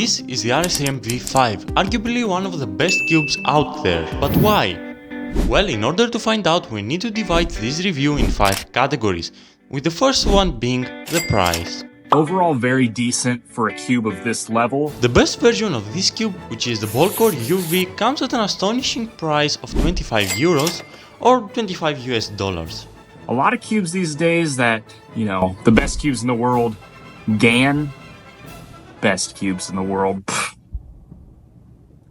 This is the RS3M V5, arguably one of the best cubes out there. But why? Well, in order to find out, we need to divide this review in 5 categories, with the first one being the price. Overall very decent for a cube of this level. The best version of this cube, which is the ball core UV, comes at an astonishing price of 25 euros or 25 US dollars. A lot of cubes these days that, the best cubes in the world, best cubes in the world,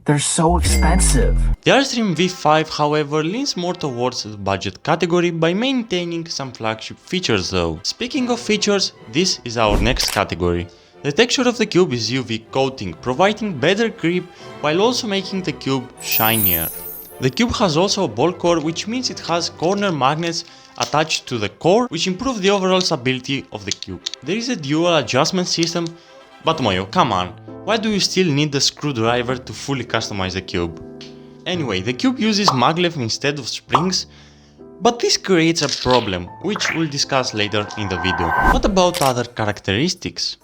they're so expensive. The RS3M V5, however, leans more towards the budget category by maintaining some flagship features though. Speaking of features, this is our next category. The texture of the cube is UV coating, providing better grip while also making the cube shinier. The cube has also a ball core, which means it has corner magnets attached to the core, which improve the overall stability of the cube. There is a dual adjustment system, but Moyo, come on, why do you still need the screwdriver to fully customize the cube? Anyway, the cube uses maglev instead of springs, but this creates a problem, which we'll discuss later in the video. What about other characteristics?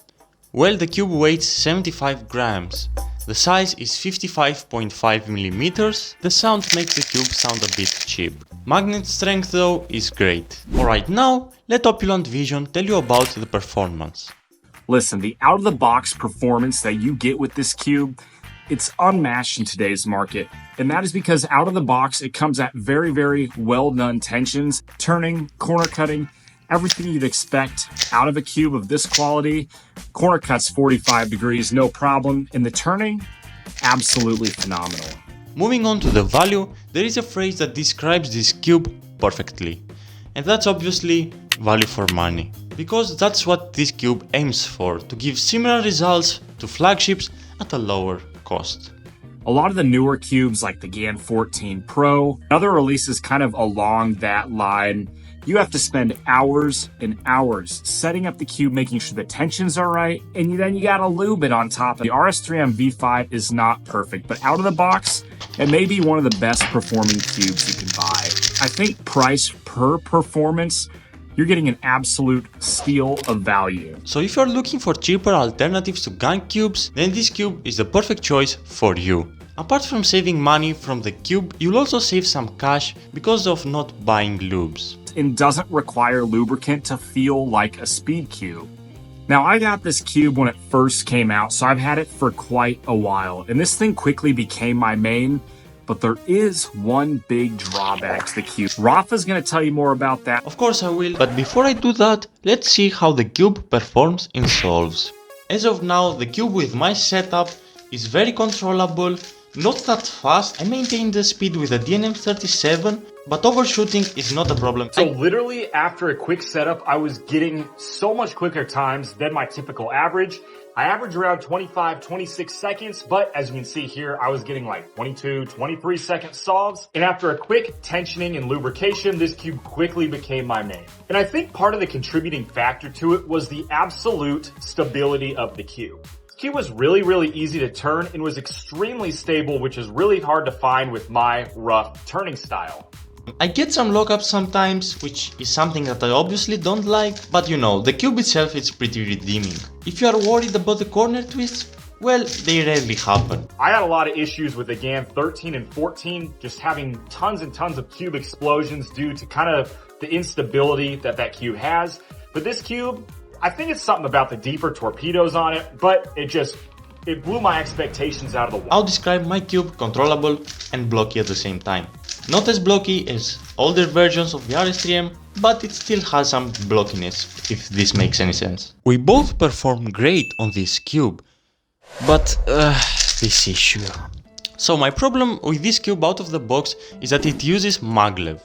Well, the cube weighs 75 grams. The size is 55.5 mm. The sound makes the cube sound a bit cheap. Magnet strength though is great. Alright, now let Opulent Vision tell you about the performance. Listen, the out-of-the-box performance that you get with this cube, it's unmatched in today's market. And that is because out of the box, it comes at very, very well-done tensions, turning, corner cutting, everything you'd expect out of a cube of this quality. Corner cuts 45 degrees, no problem. And the turning, absolutely phenomenal. Moving on to the value, there is a phrase that describes this cube perfectly. And that's obviously value for money. Because that's what this cube aims for, to give similar results to flagships at a lower cost. A lot of the newer cubes like the GAN 14 Pro, other releases kind of along that line, you have to spend hours and hours setting up the cube, making sure the tensions are right, and then you gotta lube it on top. The RS3M V5 is not perfect, but out of the box, it may be one of the best performing cubes you can buy. I think price per performance, you're getting an absolute steal of value. So if you're looking for cheaper alternatives to gun cubes, then this cube is the perfect choice for you. Apart from saving money from the cube, you'll also save some cash because of not buying lubes. And doesn't require lubricant to feel like a speed cube. Now I got this cube when it first came out, so I've had it for quite a while, and this thing quickly became my main. But there is one big drawback to the cube. Rafa's gonna tell you more about that. Of course I will, but before I do that, let's see how the cube performs in solves. As of now, the cube with my setup is very controllable, not that fast. I maintain the speed with a DNM37, but overshooting is not a problem. So literally after a quick setup, I was getting so much quicker times than my typical average. I average around 25, 26 seconds, but as you can see here, I was getting like 22, 23 second solves. And after a quick tensioning and lubrication, this cube quickly became my main. And I think part of the contributing factor to it was the absolute stability of the cube. This cube was really, really easy to turn and was extremely stable, which is really hard to find with my rough turning style. I get some lockups sometimes, which is something that I obviously don't like, but the cube itself is pretty redeeming. If you are worried about the corner twists, well, they rarely happen. I had a lot of issues with the GAN 13 and 14, just having tons and tons of cube explosions due to kind of the instability that cube has. But this cube, I think it's something about the deeper torpedoes on it, but it blew my expectations out of the water. I'll describe my cube controllable and blocky at the same time. Not as blocky as older versions of the RS3M, but it still has some blockiness, if this makes any sense. We both perform great on this cube, but this issue. So my problem with this cube out of the box is that it uses maglev.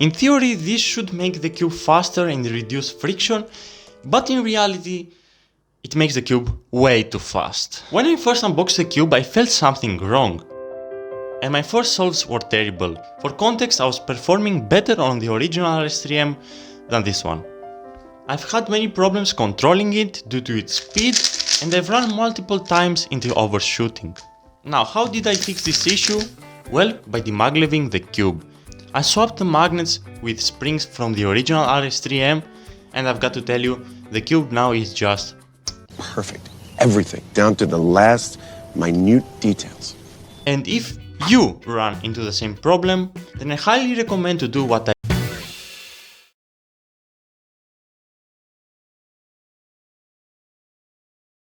In theory, this should make the cube faster and reduce friction, but in reality, it makes the cube way too fast. When I first unboxed the cube, I felt something wrong. And my first solves were terrible. For context, I was performing better on the original RS3M than this one. I've had many problems controlling it due to its speed, and I've run multiple times into overshooting. Now, how did I fix this issue? Well, by demagleving the cube. I swapped the magnets with springs from the original RS3M, and I've got to tell you, the cube now is just perfect. everything, down to the last minute details. And if you run into the same problem, then I highly recommend to do what